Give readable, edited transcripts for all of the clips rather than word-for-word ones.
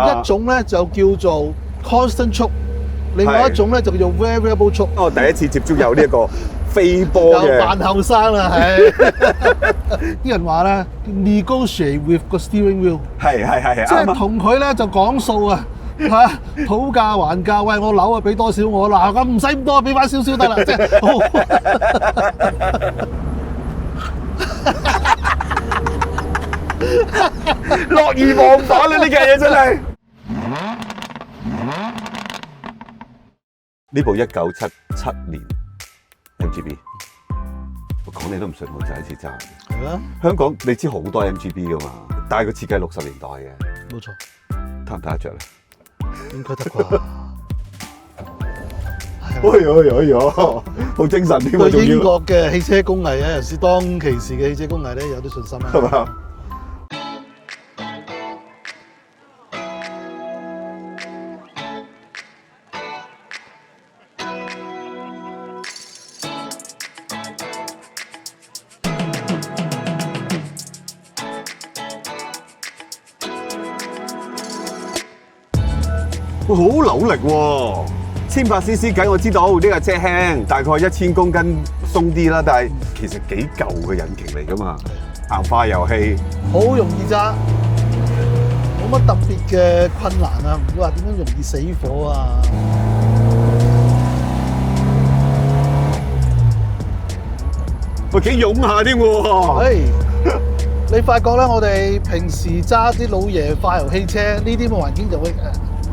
一種咧就叫做 constant choke， 另外一種咧就叫做 variable choke。我第一次接觸有呢一個飛波嘅，又扮後生啦，係。啲人話咧 negotiate with 個 steering wheel， 係即係同佢咧就講數啊，嚇討價還價。喂，我樓啊俾多少我嗱，咁唔使咁多，俾翻少少得啦，即係好。樂而忘返啦！呢架嘢真係。呢部1977年 MGB， 我講你都唔信，我第一次揸。係啊，香港你知好多 MGB 噶嘛，但係個設計60年代嘅，冇錯，睇唔睇得着咧？應該得啩。哎呀，好精神添喎！對英國嘅汽車工藝啊，尤其是當其時嘅汽車工藝咧，有啲信心啦。係嘛？好扭力喎！1800cc 計我知道呢架車輕，大概1000公斤鬆啲啦，但係其實幾舊嘅引擎嚟噶嘛，硬化油器，好容易揸，冇乜特別嘅困難啊，唔會話點樣容易死火啊。喂幾勇下添喎！你發覺咧，我哋平時揸啲老爺化油汽車，呢啲咁嘅環境就會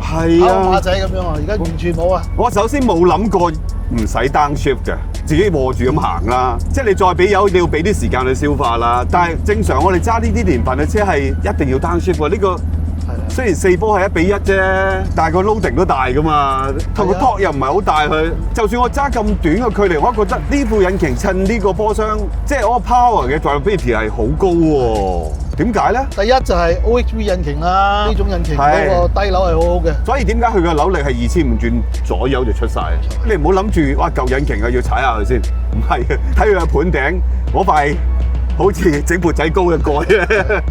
係跑馬啊，仔咁樣啊，而家完全冇啊。我首先冇諗過唔使 downshift 嘅，自己握住咁行啦。即係你再俾油，你要俾啲時間去消化啦。但係正常我哋揸呢啲年份嘅車係一定要 downshift 喎。呢個雖然4波係1:1啫，但係個 loading 都大噶嘛，同個 torque 又唔係好大佢。就算我揸咁短嘅距離，我都覺得呢副引擎襯呢個波箱，即係我個 power 嘅 drivability 係好高喎。點解咧？第一就係 OHV 引擎啦，呢種引擎嗰個低扭係好好嘅。所以點解佢嘅扭力係2500轉左右就出晒？你唔好諗住哇舊引擎啊要踩下佢先，唔係嘅，睇佢嘅盤頂嗰塊好似整缽仔糕嘅蓋咧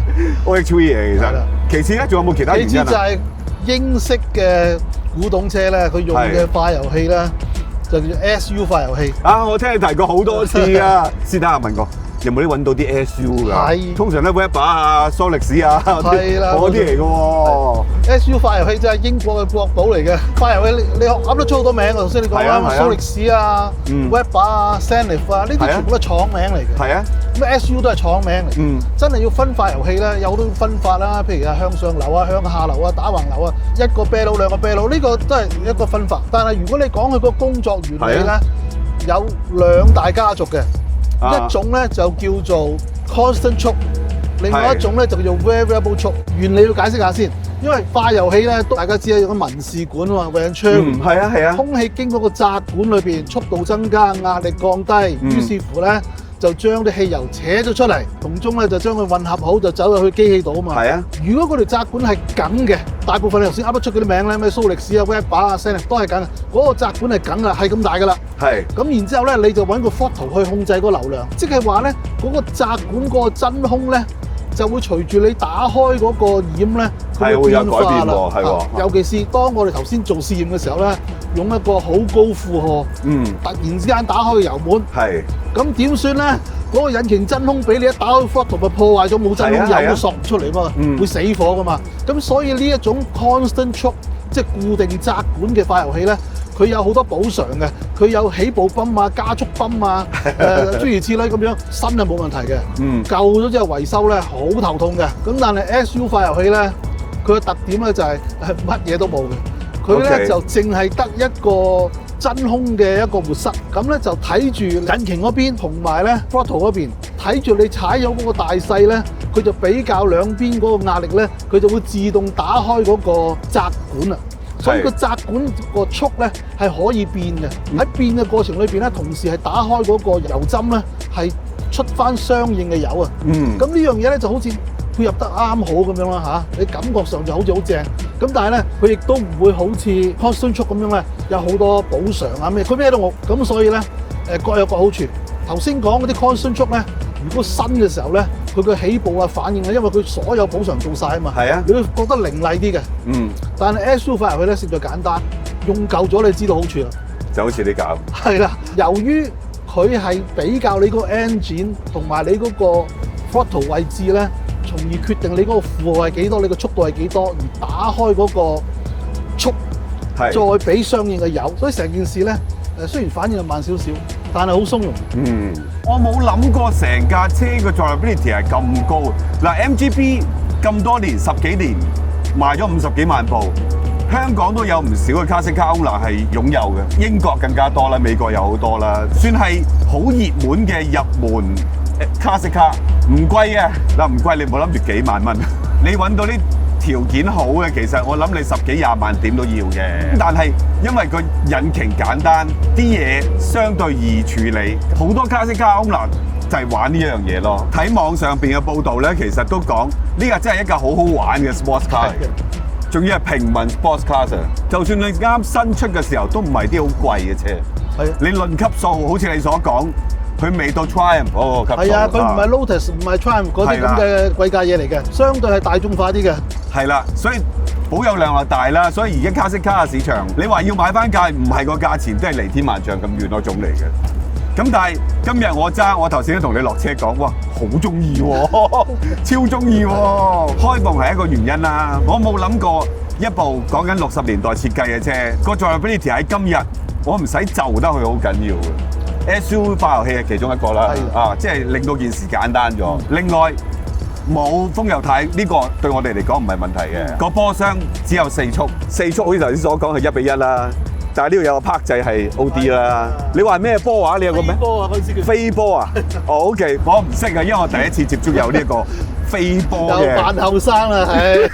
OHV 嚟其實。其次咧，仲有冇其他原因啊？其次就係英式嘅古董車咧，佢用嘅化油器咧就叫做 SU 化油器。啊，我聽你提過好多次啊，先等下問過。有冇啲揾到啲 SU 㗎？係，通常咧 Weber 啊、Solix 啊，係啦，嗰啲嚟嘅喎。SU 化油器就係英國嘅國寶嚟嘅。化油器你噏得出好多名㗎，頭先你講啦，Solix 啊、Weber 啊、Senef 啊，呢啲全部都係廠名嚟嘅。係啊，咁 SU 都係廠名嚟。真係要分化油器咧，有好多分法啦，譬如向上流啊、向下流啊、打橫流啊，一個啤佬兩個啤佬，呢個都係一個分法。但係如果你講佢個工作原理咧，有兩大家族嘅。一種咧就叫做 constant choke， 另外一種咧就叫做 variable choke。原理要解釋下先，因為化油器咧，大家知係有個文試管啊嘛 ，venturi，係啊，空氣經過個窄管裏邊，速度增加，壓力降低，於是乎咧就將啲汽油扯咗出嚟，從中咧就將佢混合好，就走入去機器度啊嘛。係啊，如果嗰條窄管係緊嘅，大部分你頭先噏得出嗰啲名咧，咩蘇力士啊、Weber 啊、Senef 都係緊，嗰個窄管係緊啦，係咁大噶啦。係。咁然之後咧，你就揾個 throttle 去控制個流量，即係話咧，嗰個窄管嗰個真空咧，就會隨住你打開嗰個掩咧，佢會變化啦。係喎，尤其是當我哋頭先做試驗嘅時候咧，用一個好高負荷，突然之間打開個油門，咁點算咧？嗰個引擎真空俾你一打開 throttle 咪破壞咗，冇真空油都索唔出嚟嘛，會死火噶嘛。咁所以呢一種 constant choke， 即係固定窄管嘅化油器咧，佢有好多補償嘅，佢有起步泵啊、加速泵啊，諸如此類咁樣，新係冇問題嘅。舊咗之後維修咧好頭痛嘅。咁但係 SU 化油器咧，佢嘅特點咧就係乜嘢都冇嘅，佢咧就淨係得一個真空嘅一個活塞，咁咧就睇住引擎嗰邊同埋咧 throttle 嗰邊，睇住你踩油嗰個大細咧，佢就比較兩邊嗰個壓力咧，佢就會自動打開嗰個窄管啊。所以個窄管個速咧係可以變嘅，喺變嘅過程裏邊咧，同時係打開嗰個油針咧，係出翻相應嘅油啊。咁呢樣嘢咧就好似配合得啱好咁樣啦嚇，你感覺上就好似好正。咁但係咧，佢亦都唔會好似 constant choke 咁樣咧，有好多補償啊咩，佢咩都冇。咁所以咧，各有各好處。頭先講嗰啲 constant choke咧，如果新嘅時候咧，佢嘅起步啊、反應啊，因為佢所有補償做晒啊嘛。係啊，你會覺得凌厲啲嘅。嗯，但係 SUV 入去咧，實在簡單，用夠咗你知道好處啦。就好似你咁。係啦，由於佢係比較你嗰個 engine 同埋你嗰個 throttle 位置咧，從而決定你嗰個負荷係幾多，你個速度係幾多，而打開嗰個速，再俾相應嘅油，所以成件事咧雖然反應係慢少少，但係好鬆容。嗯，我冇諗過成架車嘅 drivability 係咁高。嗱 ，MGB 咁多年10幾年賣咗50幾萬部，香港都有唔少嘅 classic car owner 係擁有嘅，英國更加多啦，美國有好多啦，算係好熱門嘅入門 classic car， 唔貴嘅嗱，唔貴你唔好諗住幾萬蚊，你揾到啲條件好嘅，其實我諗你10幾20萬點都要嘅。但係因為個引擎簡單，啲嘢相對易處理，好多 classic car owner 就係玩呢一樣嘢咯。睇網上邊嘅報導咧，其實都講呢架真係一架好好玩嘅 sports car 嚟嘅，仲要係平民 sports car 啊！就算你啱新出嘅時候，都唔係啲好貴嘅車。係你論級數，好似你所講。佢未到 Triumph 嗰個級數，係啊，佢唔係 Lotus， 唔係 Triumph 嗰啲咁嘅貴價嘢嚟嘅，相對係大眾化啲嘅。係啦，所以保有量又大啦，所以而家 classic car 嘅市場，你話要買翻架唔係個價錢，都係離天萬丈咁遠嗰種嚟嘅。咁但係今日我頭先都同你落車講，哇，好中意喎，超中意喎，開幕係一個原因啦。我冇諗過一部講緊60年代設計嘅車，個 drivability 喺今日，我唔使就得佢好緊要嘅。SUV 化油器係其中一個啦，即係令到件事簡單咗。另外冇風油軚呢個對我哋嚟講唔係問題嘅。個波箱只有4速，好似頭先所講係1:1啦。但係呢度有個拍掣係 OD 啦。你話咩波啊？你有個咩？飛波啊！嗰時叫飛波啊！哦 ，OK， 我唔識啊，因為我第一次接觸有呢一個飛波嘅。又扮後生啦，係。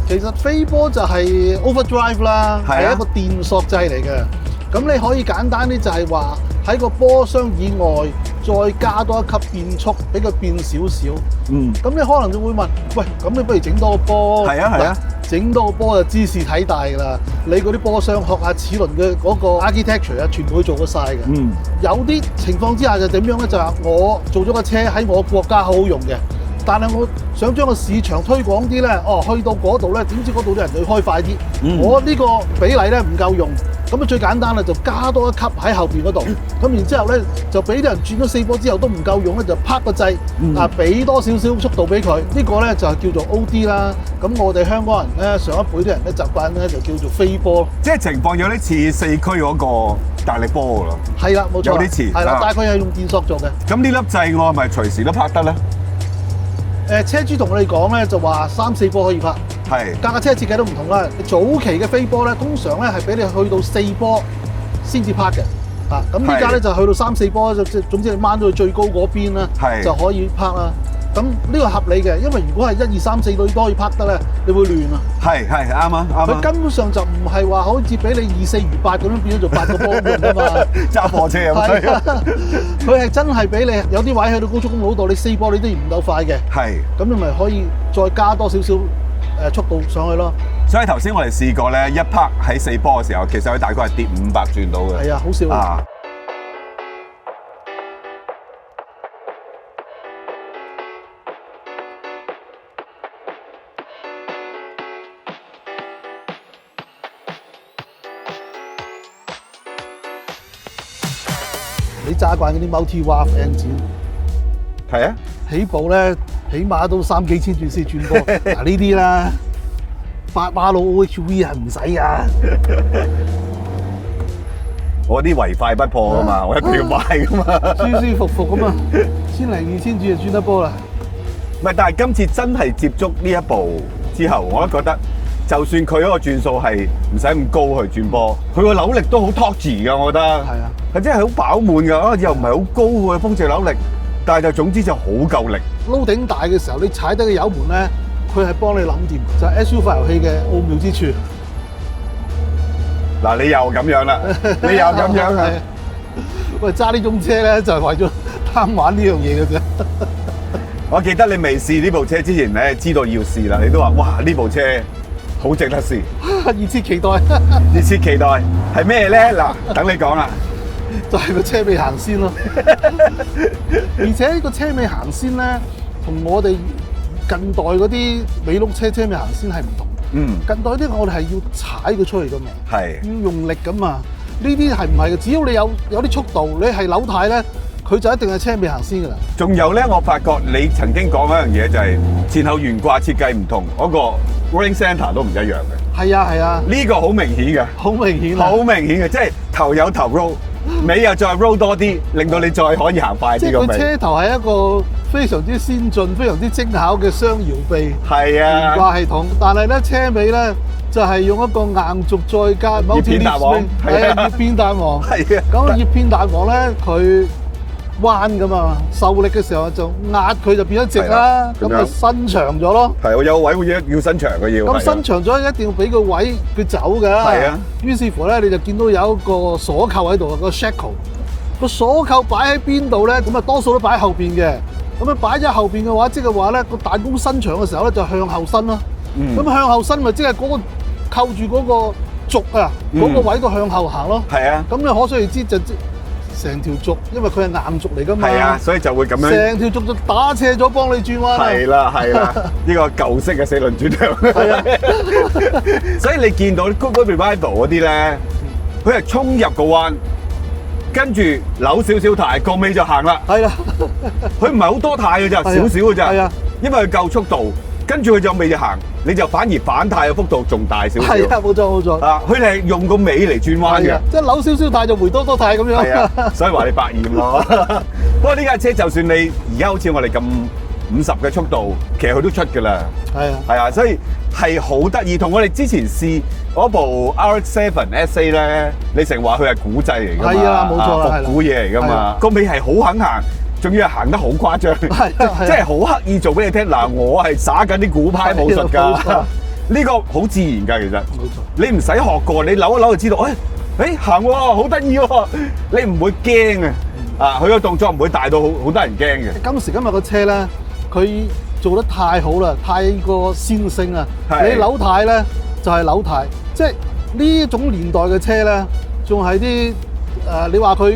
其實飛波就係 overdrive 啦，係一個電索掣嚟嘅。咁你可以簡單啲就係話喺個波箱以外再加多一級變速，俾佢變少少。咁你可能就會問，喂，咁你不如整多個波？係啊，整多個波就茲事體大㗎啦。你嗰啲波箱學下齒輪嘅嗰個 architecture 啊，全部都做得晒嘅。有啲情況之下就點樣咧？就係我做咗個車喺我國家好好用嘅。但係我想將個市場推廣啲咧，去到嗰度咧，點知嗰度啲人就開快啲。我呢個比例咧唔夠用，咁啊最簡單啦，就加多一級喺後邊嗰度。咁然之後咧，就俾啲人轉咗4波之後都唔夠用咧，就拍個掣，俾多少少速度俾佢。呢個咧就係叫做 OD 啦。咁我哋香港人咧，上一輩啲人咧習慣咧就叫做飛波。即係情況有啲似4驅嗰個大力波㗎咯。係啦，冇錯。有啲似。係啦，大概係用電索做嘅。咁呢粒掣我係咪隨時都拍得咧？車主同我哋講咧，就話3、4波可以拍。係。架車設計都唔同啦。早期嘅飛波咧，通常咧係俾你去到4波先至拍嘅。咁呢架咧就去到3、4波，總之你掹到去最高嗰邊啦，就可以拍啦。咁呢個合理嘅，因為如果係1、2、3、4都可以拍得咧，你會亂啊。係啱啊，啱。佢根本上就唔係話好似俾你2、4、8咁樣變咗做8個波咁用啊嘛。揸貨車咁樣。佢係真係俾你有啲位去到高速公路度，你4波你都唔夠快嘅。係。咁你咪可以再加多少少速度上去咯。所以頭先我哋試過咧，一拍喺4波嘅時候，其實佢大概係跌500轉到嘅。係啊，好少啊。你揸慣嗰啲 multi-valve engine， 係啊，起步咧起碼都3、4千轉先轉波。嗱呢啲啦，8馬路 OHV 係唔使噶。我啲唯快不破啊嘛，我一定要買噶嘛，舒舒服服咁啊，1000零2000轉就轉得波啦。唔係，但係今次真係接觸呢一部之後，我都覺得。就算佢嗰個轉數係唔使咁高去轉波，佢個扭力都好 torque 㗎，我覺得。係啊，係真係好飽滿㗎，又唔係好高嘅風掣扭力，但係就總之就好夠力。loading 大嘅時候，你踩低個油門咧，佢係幫你諗掂，就係 SUV 化油器嘅奧妙之處。嗱，你又咁樣啦，你又咁樣啊！喂，揸呢種車咧，就係為咗貪玩呢樣嘢嘅啫。我記得你未試呢部車之前咧，知道要試啦，你都話哇呢部車好值得試，熱切期待。熱切期待係咩咧？嗱，等你講啦。就係個車尾行先咯。而且呢個車尾行先咧，同我哋近代嗰啲尾轆車尾行先係唔同。近代啲我哋係要踩佢出去噶嘛，要用力噶嘛。呢啲係唔係嘅？只要你有啲速度，你係扭軚咧，佢就一定係車尾行先噶啦。仲有咧，我發覺你曾經講一樣嘢就係前後懸掛設計唔同，嗰個 rolling center 都唔一樣嘅。係啊，呢個好明顯嘅，好明顯嘅，即係頭有頭 roll， 尾又再 roll 多啲，令到你再可以行快啲咁。即係佢車頭係一個非常之先進、非常之精巧嘅雙搖臂懸掛系統，但係咧車尾咧就係用一個硬軸再加葉片彈簧，葉片彈簧。咁葉片彈簧咧佢彎噶嘛，受力嘅時候就壓佢就變咗直啦，咁就伸長咗咯。係，我有位會要伸長嘅要。咁伸長咗一定要俾個位佢走㗎。係啊。於是乎咧，你就見到有一個鎖扣喺度，個 shackle。個鎖扣擺喺邊度咧？咁啊多數都擺喺後邊嘅。咁樣擺咗喺後邊嘅話，即係話咧個彈弓伸長嘅時候咧就向後伸啦。咁向後伸咪即係嗰個扣住嗰個軸啊，嗰個位都向後行咯。係啊。咁你可想而知就成條軸，因為佢係硬軸嚟㗎嘛。係啊，所以就會咁樣。成條軸就打斜咗幫你轉彎。係啦，呢個舊式嘅四輪轉向。係啊。所以你見到 Goodwood Revival 嗰啲咧，佢係衝入個彎，跟住扭少少軚，個尾就行啦。係啦。佢唔係好多軚㗎咋，少少㗎咋。係啊。因為佢夠速度，跟住佢就尾就行，你就反而反軚嘅幅度仲大少少。係啊，冇錯。啊，佢哋係用個尾嚟轉彎嘅，即係扭少少軚就回多軚咁樣。係啊，所以話你百厭咯。不過呢架車就算你而家好似我哋咁50嘅速度，其實佢都出㗎啦。係啊，所以係好得意。同我哋之前試嗰部 RX-7 SA 咧，你成話佢係古製嚟㗎嘛？係啊，冇錯啦，復古嘢嚟㗎嘛。個尾係好肯行。仲要係行得好誇張，即係好刻意做俾你聽。嗱，我係耍緊啲古派武術㗎，呢個好自然㗎，其實。冇錯。你唔使學過，你扭一扭就知道。行喎，好得意喎，你唔會驚嘅。啊，佢個動作唔會大到好得人驚嘅。今時今日個車咧，佢做得太好啦，太過先進啊！你扭軚咧就係扭軚，即係呢種年代嘅車咧，仲係啲你話佢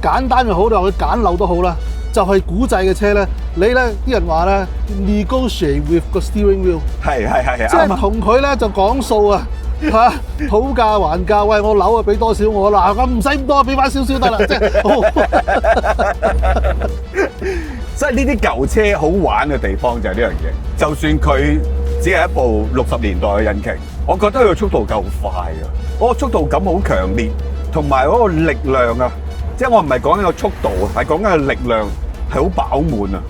簡單又好，你話佢簡陋都好啦。就係古製嘅車咧，你咧啲人話咧 negotiate with 個 steering wheel， 係，即係同佢咧就講數啊嚇，討價還價，喂我扭啊俾多少我嗱，咁唔使咁多，俾翻少少得啦，即係。所以呢啲舊車好玩嘅地方就係呢樣嘢，就算佢只係一部60年代嘅引擎，我覺得佢個速度夠快啊，嗰個速度感好強烈，同埋嗰個力量啊。即係我唔係講緊個速度啊，係講緊個力量係好飽滿啊！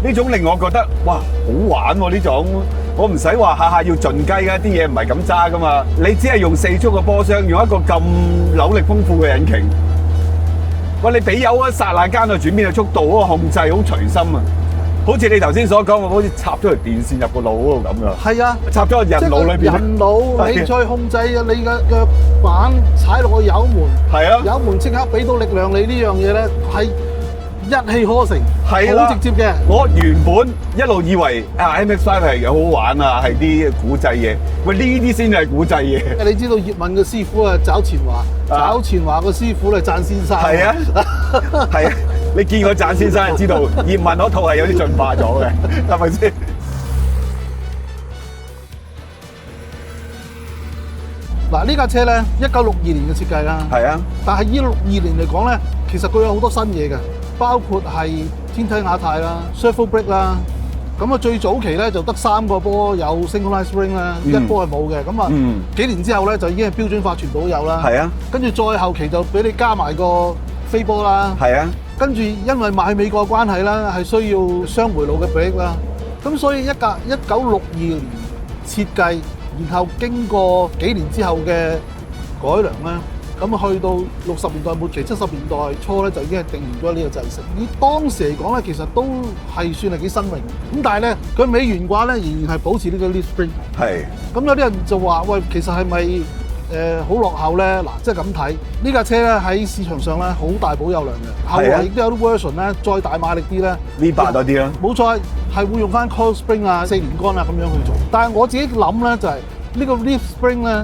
呢種令我覺得哇好玩喎！呢種我唔使話下下要盡雞㗎，啲嘢唔係咁揸㗎嘛。你只係用4速嘅波箱，用一個咁扭力豐富嘅引擎，喂你俾油啊，剎那間就轉變嘅速度嗰個控制好隨心啊！好似你頭先所講，好似插咗條電線入個腦嗰度咁㗎。係啊，插咗個人腦裏邊。人腦，你再控制你嘅腳板踩落個油門。係啊。油門即刻俾到力量你呢樣嘢咧，係一氣呵成。係啦。好直接嘅。我原本一路以為MX-5係好玩啊，係啲古製嘢。喂，呢啲先係古製嘢。你知道葉問嘅師傅啊，找錢華，找錢華個師傅嚟賺先生。係啊。係啊。你見過賺先生就知道葉問嗰套係有啲進化咗嘅，係咪先？嗱，呢架車咧，1962年嘅設計啦。係啊。但係呢62年嚟講咧，其實佢有好多新嘢嘅，包括係天梯亞太啦、Shuffle Brake 啦。咁啊，最早期咧就得3個波有 Synchronized Spring 啦，一波係冇嘅。咁啊，幾年之後咧就已經係標準化，全部都有啦。係啊。跟住再後期就俾你加埋個飛波啦。係啊。跟住因為賣去美國嘅關係啦，係需要雙回路嘅 brake 啦，咁所以一架1962年設計，然後經過幾年之後嘅改良啦，咁去到60年代末期、70年代初咧，就已經係定完咗呢個製式。以當時嚟講咧，其實都係算係幾新穎。咁但係咧，佢尾懸掛咧仍然係保持呢個 leaf spring。係。咁有啲人就話：喂，其實係咪好落後咧？嗱，即係咁睇呢架車咧喺市場上咧好大保有量嘅。後來亦都有啲 version 咧再大馬力啲咧，呢把多啲啦。冇錯，係會用翻 coil spring 啊、4連桿啊咁樣去做。但係我自己諗咧就係呢個 leaf spring 咧，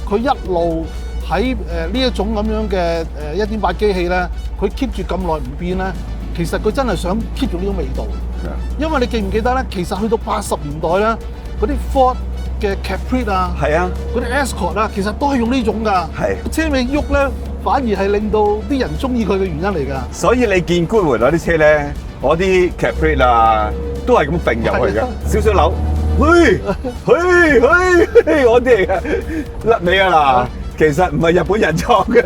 佢一路喺呢一種咁樣嘅1.8機器咧，佢 keep 住咁耐唔變咧，其實佢真係想 keep 住呢種味道。因為你記唔記得咧？其實去到80年代咧，嗰啲 Ford 嘅 Capri 啊，係啊，嗰啲 Escort 啊，其實都係用呢種㗎。係車尾喐咧，反而係令到啲人中意佢嘅原因嚟㗎。所以你見 Goodwood 嗰啲車咧，嗰啲 Capri 啊，都係咁揈入去嘅，少少扭，嘿，嗰啲嚟嘅，甩尾啊嗱！其實唔係日本人創嘅，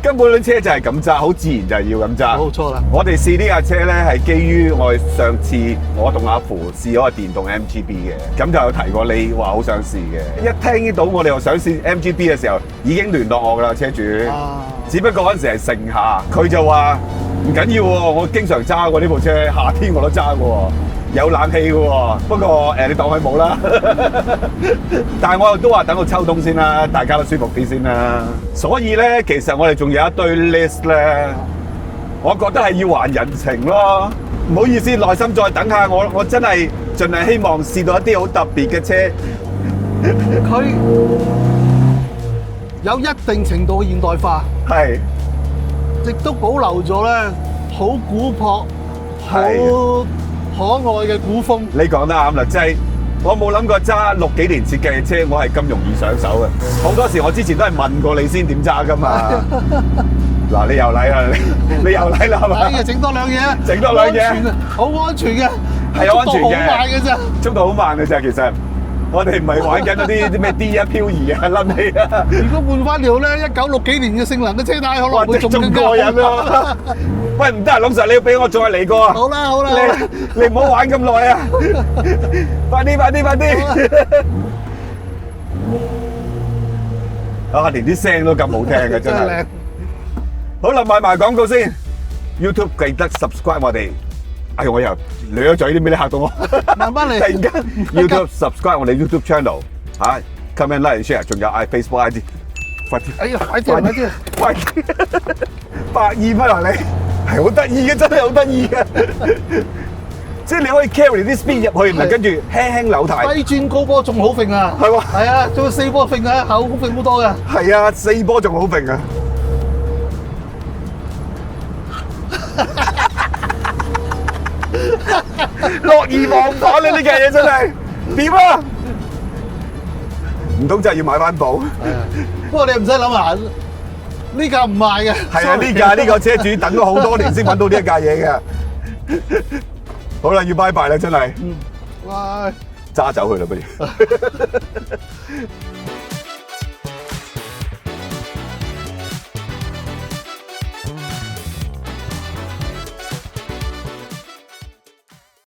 根本啲車就係咁揸，好自然就係要咁揸。冇錯啦。我哋試呢架車咧係基於我上次我同阿符試咗個電動 MGB 嘅，咁就有提過你話好想試嘅。一聽到我哋又想試 MGB 嘅時候，已經聯絡我㗎啦，車主。只不過嗰陣時係盛夏，佢就話唔緊要喎，我經常揸過呢部車，夏天我都揸過。有冷氣嘅喎，不過你當佢冇啦。但係我都話等到秋冬先啦，大家都舒服啲先啦。所以咧，其實我哋仲有一堆 list 咧，我覺得係要還人情咯。唔好意思，耐心再等下我真係盡量希望試到一啲好特別嘅車。佢有一定程度嘅現代化，係，亦都保留咗咧好古樸、好可愛嘅古風。你講得啱啦，即係我冇諗過揸6幾年設計嘅車，我係咁容易上手嘅。好多時我之前都係問過你先點揸㗎嘛。嗱，你又嚟啦，你又嚟啦，係嘛？係啊，整多兩嘢，整多兩嘢，好安全嘅，係安全嘅，速度好慢嘅啫，速度好慢嘅啫，其實。我哋唔係玩緊嗰啲咩 D1 漂移啊、冧氣啊。如果換翻條咧1960幾年嘅性能嘅車胎，可能會仲更加過癮啊！喂，唔得啊，龍 Sir，你要俾我再嚟過啊！好啦好啦，你唔好玩咁耐啊！快啲快啲快啲！啊，連啲聲都咁好聽嘅，真係。好啦，賣埋廣告先。YouTube 記得 subscribe 我哋。哎，我又攣咗嘴啲咩？你嚇到我。慢慢嚟。突然間 YouTube subscribe 我哋 YouTube channel 嚇，comment like share，仲有Facebook ID。快啲！哎呀，快啲快啲！快啲！120蚊啊你，係好得意嘅，真係好得意嘅。即係你可以 carry 啲 speed 入去，然後跟住輕輕扭軚。低轉高波仲好揈啊！係喎。係啊，仲有4波揈啊，後揈好多㗎。係啊，4波仲好揈啊！樂而忘返啦！呢架嘢真係點啊？唔通真係要買翻部？不過你唔使諗啊，呢架唔賣嘅。係啊，呢個車主等咗好多年先揾到呢一架嘢嘅。好啦，要拜拜啦，真係。拜。揸走佢啦，不如。